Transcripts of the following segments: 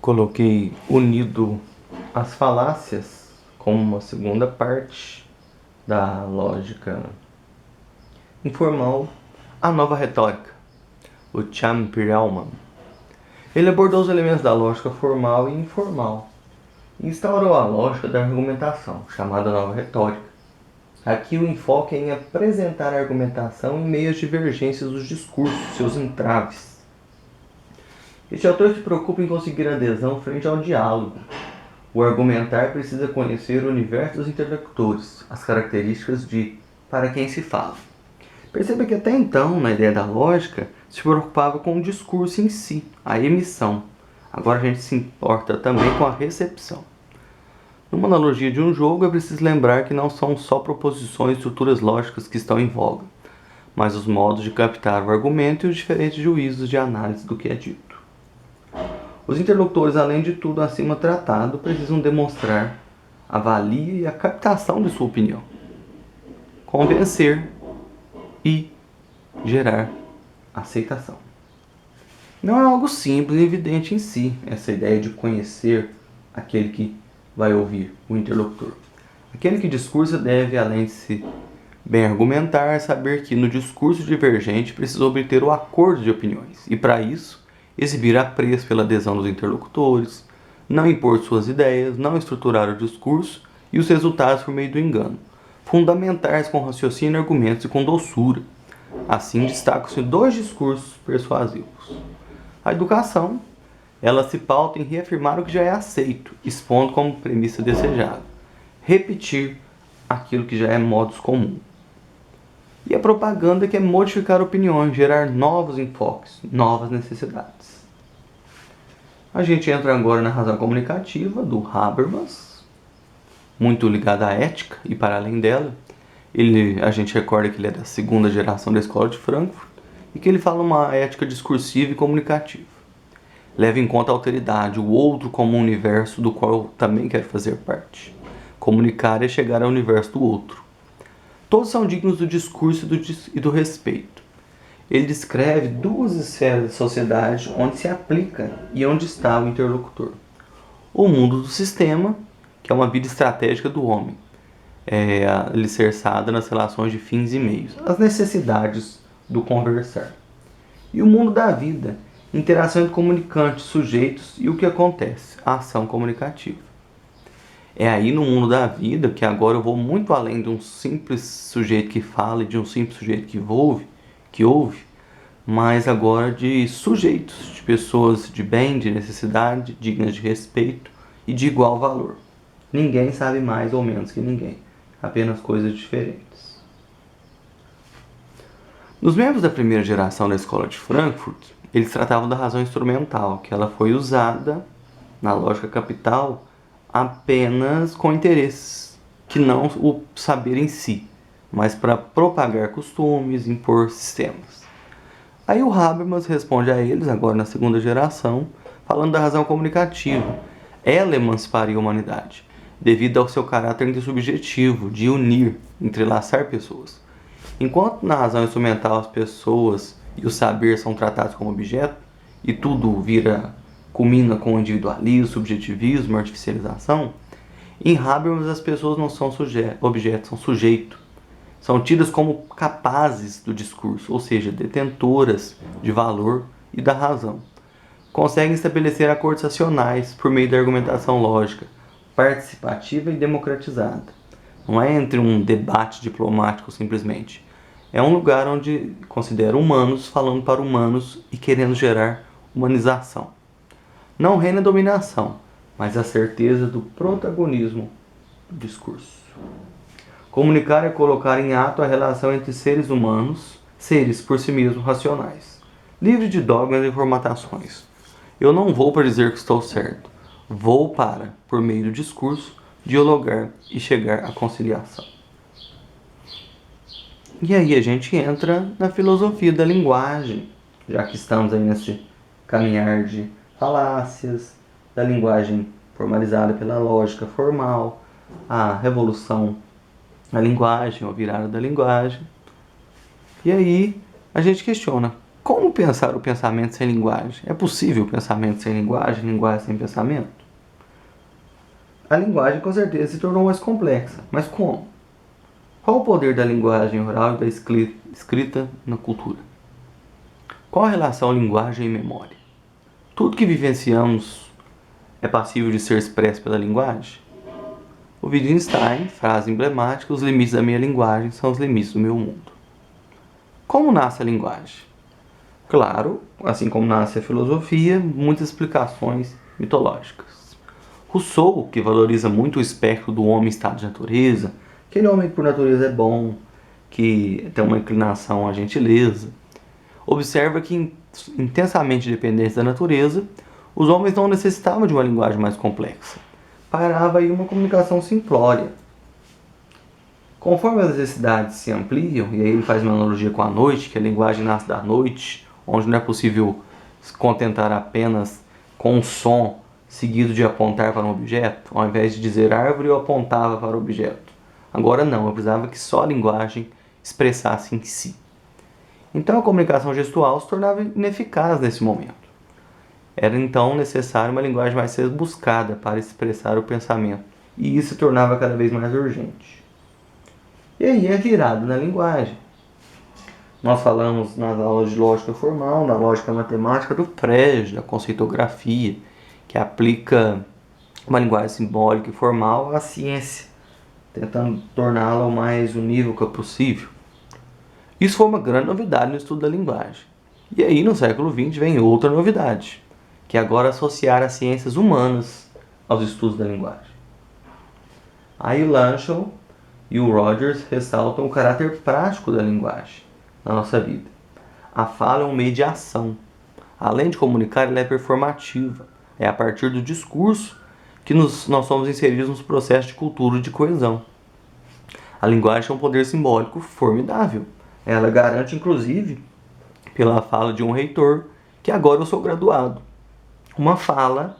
Coloquei unido as falácias como uma segunda parte da lógica informal, a nova retórica, o Chan-Perelman. Ele abordou os elementos da lógica formal e informal e instaurou a lógica da argumentação, chamada nova retórica. Aqui o enfoque é em apresentar a argumentação em meio às divergências dos discursos, seus entraves. Este autor se preocupa em conseguir adesão frente ao diálogo. O argumentar precisa conhecer o universo dos interlocutores, as características de para quem se fala. Perceba que até então, na ideia da lógica, se preocupava com o discurso em si, a emissão. Agora a gente se importa também com a recepção. Numa analogia de um jogo, é preciso lembrar que não são só proposições e estruturas lógicas que estão em voga, mas os modos de captar o argumento e os diferentes juízos de análise do que é dito. Os interlocutores, além de tudo acima tratado, precisam demonstrar a valia e a captação de sua opinião, convencer e gerar aceitação. Não é algo simples e evidente em si, essa ideia de conhecer aquele que vai ouvir, o interlocutor. Aquele que discursa deve, além de se bem argumentar, saber que no discurso divergente precisa obter o acordo de opiniões e, para isso, exibir apreço pela adesão dos interlocutores, não impor suas ideias, não estruturar o discurso e os resultados por meio do engano, fundamentar-se com raciocínio, argumentos e com doçura. Assim destacam-se dois discursos persuasivos. A educação, ela se pauta em reafirmar o que já é aceito, expondo como premissa desejada, repetir aquilo que já é modus comum. E a propaganda, que é modificar opiniões, gerar novos enfoques, novas necessidades. A gente entra agora na razão comunicativa do Habermas, muito ligada à ética e para além dela. A gente recorda que ele é da segunda geração da Escola de Frankfurt e que ele fala uma ética discursiva e comunicativa. Leva em conta a alteridade, o outro como um universo do qual eu também quero fazer parte. Comunicar é chegar ao universo do outro. Todos são dignos do discurso e do respeito. Ele descreve duas esferas da sociedade onde se aplica e onde está o interlocutor. O mundo do sistema, que é uma vida estratégica do homem, alicerçada nas relações de fins e meios, as necessidades do conversar. E o mundo da vida, interação entre comunicantes, sujeitos e o que acontece, a ação comunicativa. É aí no mundo da vida que agora eu vou muito além de um simples sujeito que fala e de um simples sujeito que ouve, mas agora de sujeitos, de pessoas de bem, de necessidade, dignas de respeito e de igual valor. Ninguém sabe mais ou menos que ninguém, apenas coisas diferentes. Nos membros da primeira geração da Escola de Frankfurt, eles tratavam da razão instrumental, que ela foi usada na lógica capital apenas com interesses, que não o saber em si, mas para propagar costumes, impor sistemas. Aí o Habermas responde a eles, agora na segunda geração, falando da razão comunicativa. Ela emanciparia a humanidade, devido ao seu caráter intersubjetivo, de unir, entrelaçar pessoas. Enquanto na razão instrumental as pessoas e o saber são tratados como objeto, e tudo culmina com o individualismo, subjetivismo, artificialização, em Habermas as pessoas não são objetos, são sujeitos. São tidas como capazes do discurso, ou seja, detentoras de valor e da razão. Conseguem estabelecer acordos racionais por meio da argumentação lógica, participativa e democratizada. Não é entre um debate diplomático simplesmente. É um lugar onde considera humanos falando para humanos e querendo gerar humanização. Não reina a dominação, mas a certeza do protagonismo do discurso. Comunicar é colocar em ato a relação entre seres humanos, seres por si mesmos racionais, livres de dogmas e formatações. Eu não vou para dizer que estou certo, vou para, por meio do discurso, dialogar e chegar à conciliação. E aí a gente entra na filosofia da linguagem, já que estamos aí nesse caminhar de falácias, da linguagem formalizada pela lógica formal, a revolução da linguagem, ou virada da linguagem. E aí a gente questiona, como pensar o pensamento sem linguagem? É possível pensamento sem linguagem, linguagem sem pensamento? A linguagem com certeza se tornou mais complexa, mas como? Qual o poder da linguagem oral e da escrita na cultura? Qual a relação linguagem e memória? Tudo que vivenciamos é passível de ser expresso pela linguagem? O Wittgenstein, frase emblemática: os limites da minha linguagem são os limites do meu mundo. Como nasce a linguagem? Claro, assim como nasce a filosofia, muitas explicações mitológicas. Rousseau, que valoriza muito o espectro do homem em estado de natureza, aquele homem que por natureza é bom, que tem uma inclinação à gentileza, observa que, intensamente dependentes da natureza, os homens não necessitavam de uma linguagem mais complexa. Parava aí uma comunicação simplória. Conforme as necessidades se ampliam, e aí ele faz uma analogia com a noite, que a linguagem nasce da noite, onde não é possível se contentar apenas com um som seguido de apontar para um objeto. Ao invés de dizer árvore, eu apontava para o objeto. Agora não, eu precisava que só a linguagem expressasse em si. Então a comunicação gestual se tornava ineficaz nesse momento. Era então necessário uma linguagem mais rebuscada para expressar o pensamento, e isso se tornava cada vez mais urgente. E aí é virado na linguagem. Nós falamos nas aulas de lógica formal, na lógica matemática do Frege, da conceitografia, que aplica uma linguagem simbólica e formal à ciência, tentando torná-la o mais unívoca possível. Isso foi uma grande novidade no estudo da linguagem. E aí, no século XX, vem outra novidade, que é agora associar as ciências humanas aos estudos da linguagem. Aí o Lanchon e o Rogers ressaltam o caráter prático da linguagem na nossa vida. A fala é um meio de ação. Além de comunicar, ela é performativa. É a partir do discurso que nós somos inseridos nos processos de cultura e de coesão. A linguagem é um poder simbólico formidável. Ela garante, inclusive, pela fala de um reitor, que agora eu sou graduado. Uma fala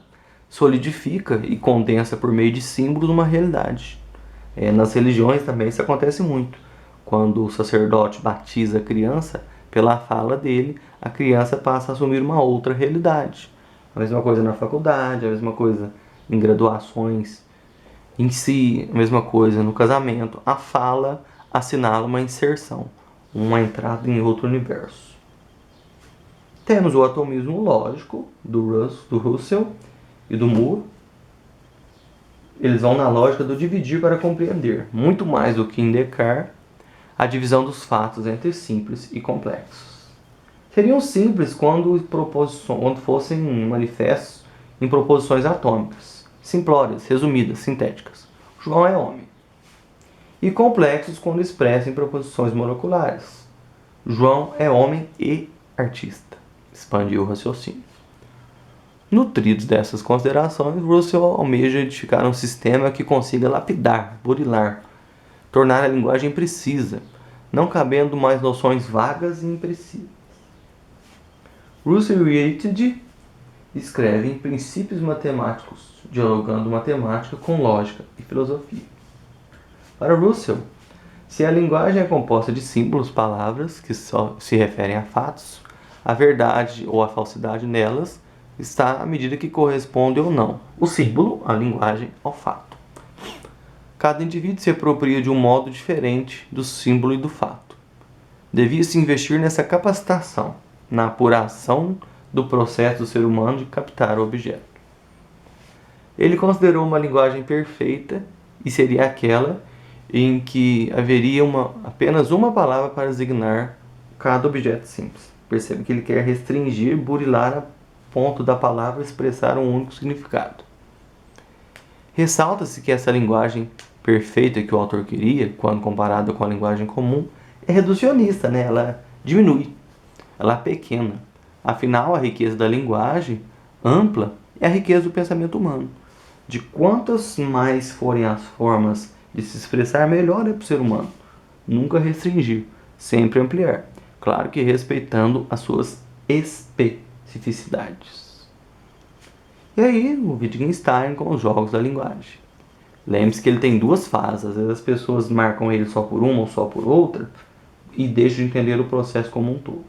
solidifica e condensa por meio de símbolos uma realidade. Nas religiões também isso acontece muito. Quando o sacerdote batiza a criança, pela fala dele, a criança passa a assumir uma outra realidade. A mesma coisa na faculdade, a mesma coisa em graduações em si, a mesma coisa no casamento. A fala assinala uma inserção, uma entrada em outro universo. Temos o atomismo lógico do Russell e do Moore. Eles vão na lógica do dividir para compreender, muito mais do que em Descartes, a divisão dos fatos entre simples e complexos. Seriam simples quando fossem manifestos em proposições atômicas, simplórias, resumidas, sintéticas. João é homem. E complexos quando expressam em proposições moleculares. João é homem e artista. Expandiu o raciocínio. Nutridos dessas considerações, Russell almeja edificar um sistema que consiga lapidar, burilar, tornar a linguagem precisa, não cabendo mais noções vagas e imprecisas. Russell e Whitted escrevem princípios matemáticos, dialogando matemática com lógica e filosofia. Para Russell, se a linguagem é composta de símbolos, palavras que só se referem a fatos, a verdade ou a falsidade nelas está à medida que corresponde ou não o símbolo, a linguagem, ao fato. Cada indivíduo se apropria de um modo diferente do símbolo e do fato. Devia-se investir nessa capacitação, na apuração do processo do ser humano de captar o objeto. Ele considerou uma linguagem perfeita e seria aquela em que haveria apenas uma palavra para designar cada objeto simples. Percebe que ele quer restringir, burilar a ponto da palavra expressar um único significado. Ressalta-se que essa linguagem perfeita que o autor queria, quando comparada com a linguagem comum, é reducionista, né? Ela diminui, ela é pequena. Afinal, a riqueza da linguagem ampla é a riqueza do pensamento humano. De quantas mais forem as formas de se expressar, melhor é para o ser humano. Nunca restringir, sempre ampliar. Claro que respeitando as suas especificidades. E aí, o Wittgenstein com os jogos da linguagem. Lembre-se que ele tem duas fases. Às vezes as pessoas marcam ele só por uma ou só por outra e deixam de entender o processo como um todo.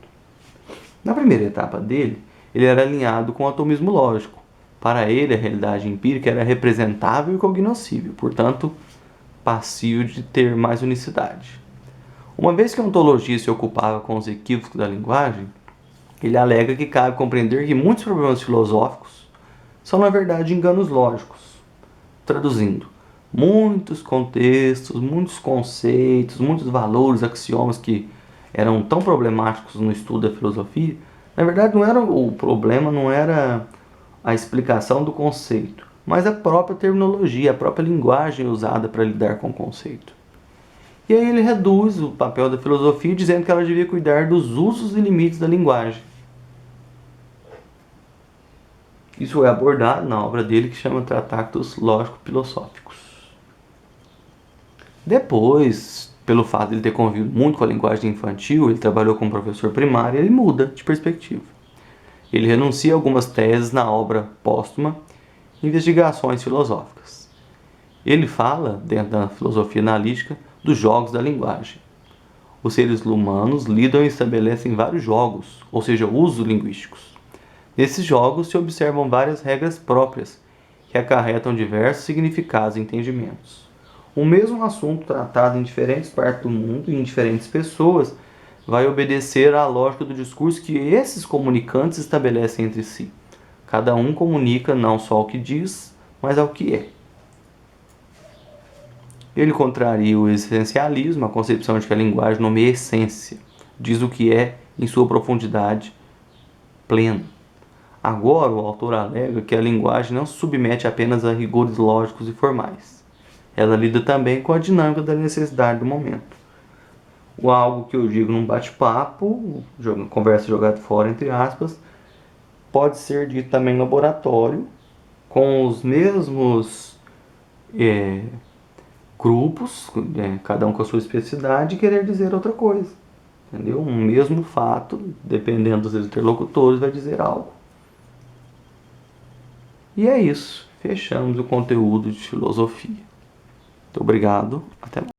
Na primeira etapa dele, ele era alinhado com o atomismo lógico. Para ele, a realidade empírica era representável e cognoscível, portanto, passível de ter mais unicidade. Uma vez que a ontologia se ocupava com os equívocos da linguagem, ele alega que cabe compreender que muitos problemas filosóficos são, na verdade, enganos lógicos. Traduzindo, muitos contextos, muitos conceitos, muitos valores, axiomas que eram tão problemáticos no estudo da filosofia, na verdade não era o problema, não era a explicação do conceito, mas a própria terminologia, a própria linguagem usada para lidar com o conceito. E aí ele reduz o papel da filosofia dizendo que ela devia cuidar dos usos e limites da linguagem. Isso é abordado na obra dele que chama Tratados Lógico-Filosóficos. Depois, pelo fato de ele ter convivido muito com a linguagem infantil, ele trabalhou como professor primário, ele muda de perspectiva. Ele renuncia a algumas teses na obra póstuma Investigações Filosóficas. Ele fala, dentro da filosofia analítica, dos jogos da linguagem. Os seres humanos lidam e estabelecem vários jogos, ou seja, usos linguísticos. Nesses jogos se observam várias regras próprias, que acarretam diversos significados e entendimentos. O mesmo assunto tratado em diferentes partes do mundo e em diferentes pessoas vai obedecer à lógica do discurso que esses comunicantes estabelecem entre si. Cada um comunica não só o que diz, mas ao que é. Ele contraria o essencialismo, a concepção de que a linguagem nomeia essência, diz o que é em sua profundidade plena. Agora, o autor alega que a linguagem não se submete apenas a rigores lógicos e formais. Ela lida também com a dinâmica da necessidade do momento. Algo que eu digo num bate-papo, conversa jogada fora, entre aspas, pode ser dito também no laboratório, com os mesmos grupos, cada um com a sua especificidade, e querer dizer outra coisa. Entendeu? Um mesmo fato, dependendo dos interlocutores, vai dizer algo. E é isso. Fechamos o conteúdo de filosofia. Muito obrigado. Até mais.